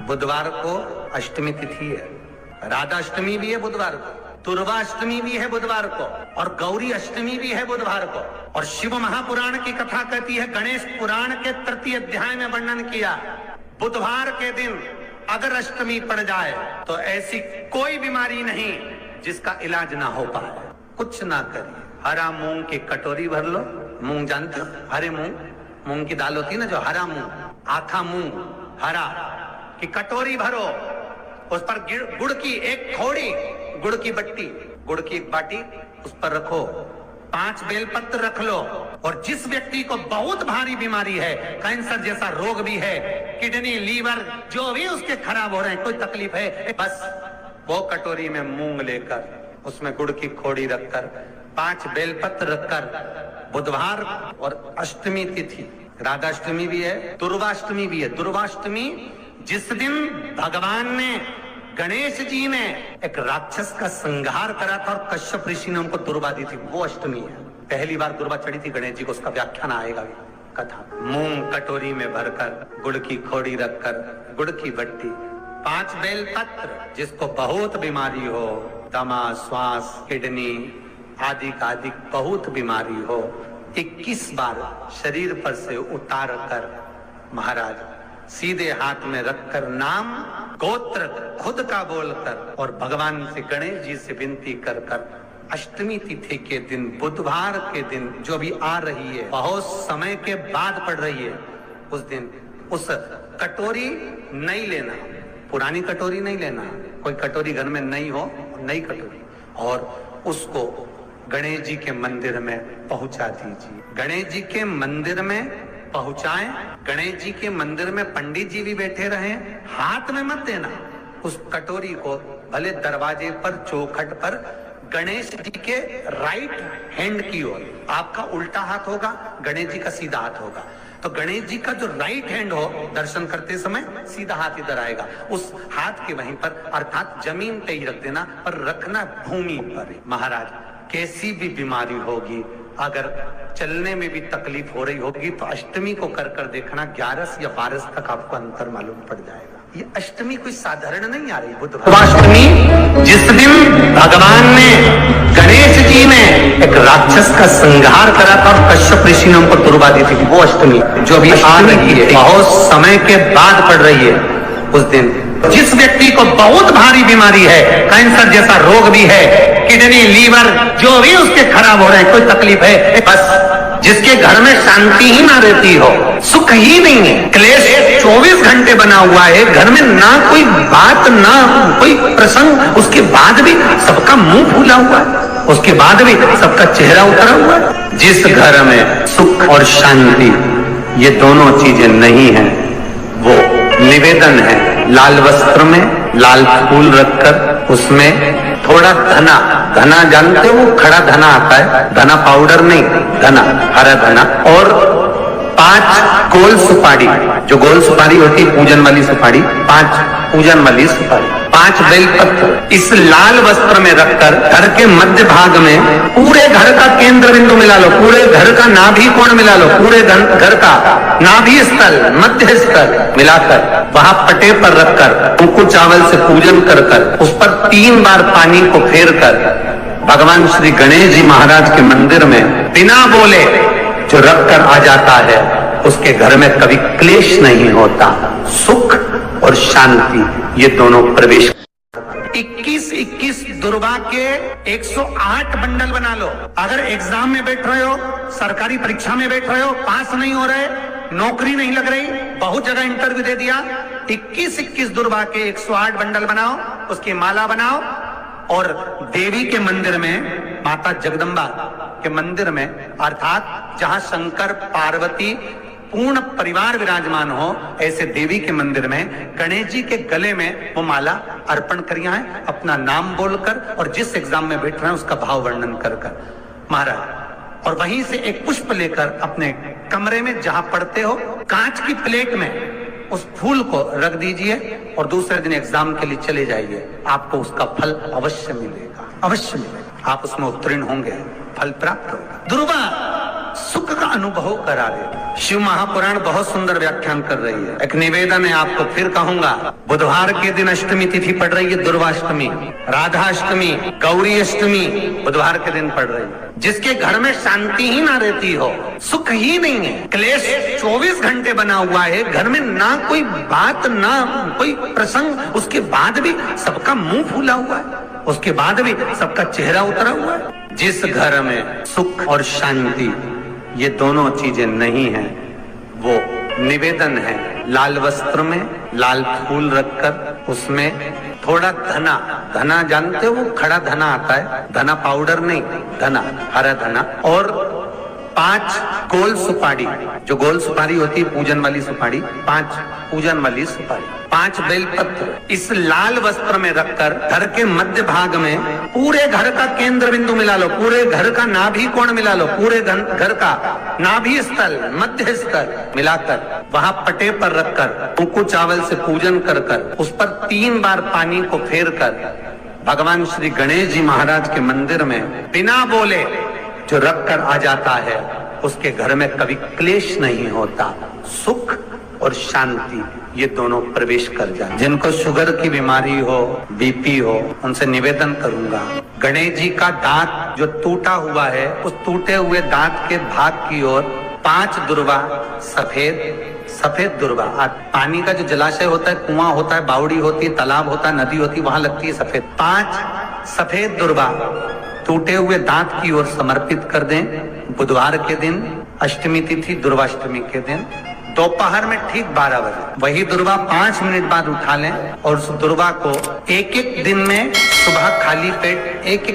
बुधवार को अष्टमी तिथि है, राधा अष्टमी भी है बुधवार को, दुर्गा अष्टमी भी है बुधवार को, और गौरी अष्टमी भी है बुधवार को। और शिव महापुराण की कथा कहती है, गणेश पुराण के तृतीय अध्याय में वर्णन किया, बुधवार के दिन अगर अष्टमी पड़ जाए तो ऐसी कोई बीमारी नहीं जिसका इलाज ना हो पाए। कुछ ना करिए, हरा मूंग की कटोरी भर लो, मूंग जानते हो, हरे मूंग, मूंग की दाल होती है ना जो, हरा मूंग, आथा मूंग हरा की कटोरी भरो, उस पर गुड़ की एक खोड़ी, गुड़ की बट्टी, गुड़ की एक बाटी उस पर रखो, 5 बेलपत्र रख लो, और जिस व्यक्ति को बहुत भारी बीमारी है, कैंसर जैसा रोग भी है, किडनी लीवर जो भी उसके खराब हो रहे हैं, कोई तकलीफ है, बस वो कटोरी में मूंग लेकर उसमें गुड़ की खोड़ी रखकर 5 बेलपत्र रखकर, बुधवार और अष्टमी तिथि, राधाष्टमी भी है, दुर्गाष्टमी भी है। दुर्गाष्टमी जिस दिन भगवान ने, गणेश जी ने एक राक्षस का संहार करा था और कश्यप ऋषि ने उनको दुर्गा दी थी, वो अष्टमी है। पहली बार दुर्गा चढ़ी थी गणेश जी को, उसका व्याख्यान आएगा भी कथा। मूंग कटोरी में भरकर, गुड़ की खोड़ी रखकर, गुड़ की बट्टी, 5 बेलपत्र, जिसको बहुत बीमारी हो, दमा, श्वास, किडनी आदि का आदि बहुत बीमारी हो, 21 बार शरीर पर से उतार कर महाराज सीधे हाथ में रखकर नाम गोत्र खुद का बोलकर और भगवान से, गणेश जी से विनती कर कर, अष्टमी तिथि के दिन, बुधवार के दिन जो भी आ रही है, बहुत समय के बाद पड़ रही है, उस दिन उस कटोरी नहीं लेना, पुरानी कटोरी नहीं लेना, कोई कटोरी घर में नहीं हो, नई कटोरी, और उसको गणेश जी के मंदिर में पहुंचा दीजिए। गणेश जी के मंदिर में पहुंचाएं, गणेश जी के मंदिर में पंडित जी भी बैठे रहे, हाथ में मत देना उस कटोरी को, भले दरवाजे पर, चौखट पर, गणेश जी के राइट हैंड की ओर, आपका उल्टा हाथ होगा, गणेश जी का सीधा हाथ होगा, तो गणेश जी का जो राइट हैंड हो, दर्शन करते समय सीधा हाथ इधर आएगा, उस हाथ के वहीं पर, अर्थात जमीन पे ही रख देना, पर रखना भूमि पर। महाराज कैसी भी बीमारी होगी, अगर चलने में भी तकलीफ हो रही होगी, तो अष्टमी को कर कर देखना, 11 या 12 तक आपको अंतर मालूम पड़ जाएगा। ये अष्टमी कोई साधारण नहीं आ रही, बुधवार अष्टमी जिस दिन भगवान ने, गणेश जी ने एक राक्षस का संहार करा था और कश्यप ऋषि ने उनको दुर्गा दी थी, वो अष्टमी जो भी आ रही है, बहुत समय के बाद पड़ रही है, उस दिन जिस व्यक्ति को बहुत भारी बीमारी है, कैंसर जैसा रोग भी है, किडनी लीवर जो भी उसके खराब हो रहे हैं, कोई तकलीफ है, बस जिसके घर में शांति ही ना रहती हो, सुख ही नहीं है, क्लेश 24 घंटे बना हुआ है, घर में ना कोई बात, ना कोई प्रसंग, उसके बाद भी सबका मुंह फूला हुआ है, उसके बाद भी सबका चेहरा उतरा हुआ है। जिस घर में सुख और शांति ये दोनों चीजें नहीं है, वो निवेदन है, लाल वस्त्र में लाल फूल रखकर उसमें थोड़ा धना, धना जानते हो, वो खड़ा धना आता है, धना पाउडर नहीं, धना, हरा धना, और 5 गोल सुपारी, जो गोल सुपारी होती है पूजन वाली सुपारी, 5 पूजन वाली सुपारी, 5 बेलपत्र इस लाल वस्त्र में रखकर घर के मध्य भाग में पूरे घर का केंद्र बिंदु मिला लो, पूरे घर का नाभि कोण मिला लो, पूरे घर का नाभि स्थल, मध्य स्थल मिलाकर वहां पटे पर रखकर कुंकु चावल से पूजन कर कर, उस पर 3 बार पानी को फेर कर भगवान श्री गणेश जी महाराज के मंदिर में बिना बोले जो रख कर आ जाता है, उसके घर में कभी क्लेश नहीं होता, सुख और शांति ये दोनों प्रवेश। 21 दुर्गा के 108 बंडल बना लो। अगर एग्जाम में बैठ रहे हो, सरकारी परीक्षा में बैठ रहे हो, पास नहीं हो रहे, नौकरी नहीं लग रही, बहुत जगह इंटरव्यू दे दिया, 21 दुर्गा के 108 बंडल बनाओ, उसकी माला बनाओ, और देवी के मंदिर में, माता जगदम्बा के मंदिर में, अर्थात जहां शंकर पार्वती पूर्ण परिवार विराजमान हो, ऐसे देवी के मंदिर में गणेश जी के गले में वो माला अर्पण करिया है, अपना नाम बोलकर, और जिस एग्जाम में बैठ रहे हैं उसका भाव वर्णन कर कर महाराज, और वहीं से एक पुष्प लेकर अपने कमरे में जहां पढ़ते हो, कांच की प्लेट में उस फूल को रख दीजिए, और दूसरे दिन एग्जाम के लिए चले जाइए, आपको उसका फल अवश्य मिलेगा, अवश्य मिलेगा, आप उसमें उत्तीर्ण होंगे, फल प्राप्त होगा। दुर्गा सुख का अनुभव करा देती। शिव महापुराण बहुत सुंदर व्याख्यान कर रही है। एक निवेदन है आपको, फिर कहूंगा, बुधवार के दिन अष्टमी तिथि पड़ रही है, दुर्वाष्टमी, राधाष्टमी, गौरी अष्टमी बुधवार के दिन पड़ रही है। जिसके घर में शांति ही ना रहती हो, सुख ही नहीं है, क्लेश 24 घंटे बना हुआ है, घर में ना कोई बात ना कोई प्रसंग, उसके बाद भी सबका मुंह फूला हुआ है, उसके बाद भी सबका चेहरा उतरा हुआ है। जिस घर में सुख और शांति ये दोनों चीजें नहीं है, वो निवेदन है, लाल वस्त्र में लाल फूल रखकर उसमें थोड़ा धना, धना जानते हो, वो खड़ा धना आता है, धना पाउडर नहीं, धना, हरा धना, और 5 गोल सुपारी, जो गोल सुपारी होती है पूजन वाली सुपारी, 5 पूजन वाली सुपारी, 5 बेलपत्र इस लाल वस्त्र में रखकर घर के मध्य भाग में पूरे घर का केंद्र बिंदु मिला लो, पूरे घर का नाभि कोण मिला लो, पूरे घर का नाभि स्थल, मध्य स्थल मिलाकर वहां पटे पर रखकर कुंकू चावल से पूजन कर कर उस पर 3 बार पानी को फेर कर भगवान श्री गणेश जी महाराज के मंदिर में बिना बोले जो रख कर आ जाता है, उसके घर में कभी क्लेश नहीं होता, सुख और शांति ये दोनों प्रवेश कर जाए। जिनको शुगर की बीमारी हो, बीपी हो, उनसे निवेदन करूंगा, गणेश जी का दांत जो टूटा हुआ है, उस टूटे हुए दांत के भाग की ओर 5 दुर्वा, सफेद दुर्वा, पानी का जो जलाशय होता है, कुआं होता है, बावड़ी होती है, तालाब होता है, नदी होती है, वहां लगती है सफेद, 5 सफेद दुर्वा टूटे हुए दांत की ओर समर्पित कर दें। बुधवार के दिन अष्टमी तिथि, दुर्वाष्टमी के दिन दोपहर में ठीक 12 बजे वही दुर्वा 5 मिनट बाद उठा लें और उस दुर्वा को एक दिन में सुबह खाली पेट एक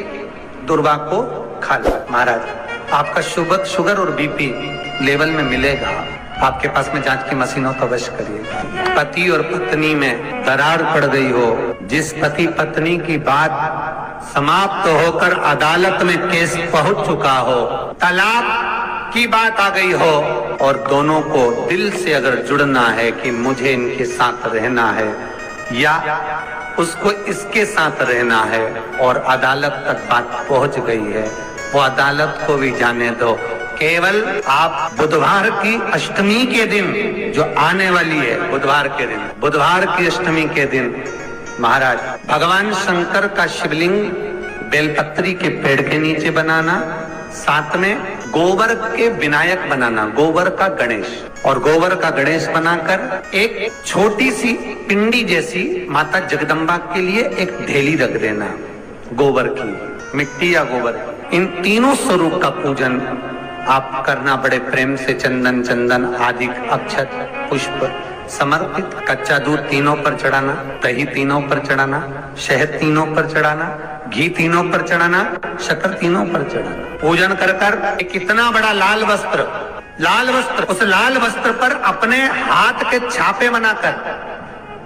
दुर्वा को खा लें। महाराज आपका शुगर और बीपी लेवल में मिलेगा। आपके पास में जांच की मशीन हो तो अवश्य करिएगा। पति और पत्नी में दरार पड़ गई हो, जिस पति पत्नी की बात समाप्त होकर अदालत में केस पहुंच चुका हो, तलाक की बात आ गई हो और दोनों को दिल से अगर जुड़ना है कि मुझे इनके साथ रहना है या उसको इसके साथ रहना है और अदालत तक बात पहुंच गई है, वो अदालत को भी जाने दो। केवल आप बुधवार की अष्टमी के दिन जो आने वाली है, बुधवार के दिन, बुधवार की अष्टमी के दिन महाराज भगवान शंकर का शिवलिंग बेलपत्री के पेड़ के नीचे बनाना, साथ में गोबर के विनायक बनाना, गोबर का गणेश, और गोबर का गणेश बनाकर एक छोटी सी पिंडी जैसी माता जगदम्बा के लिए एक ढेली रख देना, गोबर की, मिट्टी या गोबर। इन तीनों स्वरूप का पूजन आप करना बड़े प्रेम से, चंदन आदि अक्षत पुष्प समर्पित, कच्चा दूध तीनों पर चढ़ाना, दही तीनों पर चढ़ाना, शहद तीनों पर चढ़ाना, घी तीनों पर चढ़ाना, शक्कर तीनों पर चढ़ाना। पूजन कर कर एक इतना बड़ा लाल वस्त्र, उस लाल वस्त्र पर अपने हाथ के छापे बनाकर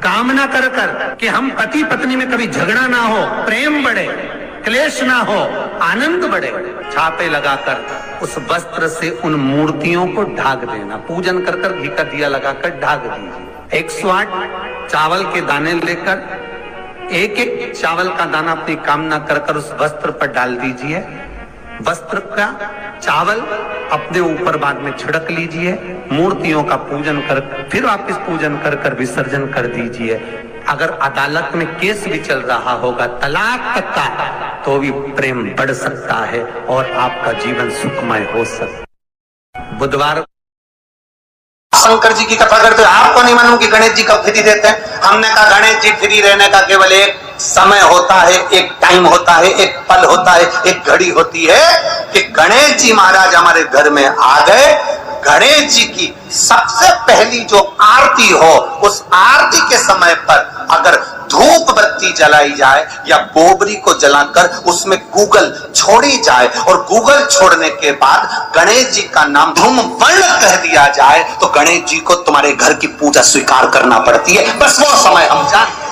कामना कर कर कि हम पति पत्नी में कभी झगड़ा ना हो, प्रेम बढ़े, क्लेश ना हो, आनंद बढ़े, छापे लगाकर उस वस्त्र से उन मूर्तियों को ढाक देना। पूजन कर कर घी का दिया लगाकर ढाक दीजिए। 108 चावल के दाने लेकर एक चावल का दाना अपनी कामना कर कर उस वस्त्र पर डाल दीजिए। वस्त्र का चावल अपने ऊपर बाद में छिड़क लीजिए, मूर्तियों का पूजन कर फिर वापिस पूजन कर कर विसर्जन कर दीजिए। अगर अदालत में केस भी चल रहा होगा तलाक तक का, तो भी प्रेम बढ़ सकता है और आपका जीवन सुखमय हो सकता है। बुधवार शंकर जी की कथा करते, आपको नहीं मालूम कि गणेश जी कब फ्री देते हैं। हमने कहा गणेश जी फ्री रहने का केवल एक समय होता है, एक टाइम होता है, एक पल होता है, एक घड़ी होती है कि गणेश जी महाराज हमारे घर में आ गए। गणेश जी की सबसे पहली जो आरती हो, उस आरती के समय पर अगर धूप बत्ती जलाई जाए या गोबरी को जलाकर उसमें गूगल छोड़ी जाए और गूगल छोड़ने के बाद गणेश जी का नाम धूम वर्ण कह दिया जाए, तो गणेश जी को तुम्हारे घर की पूजा स्वीकार करना पड़ती है। बस वो समय हम जानते हैं।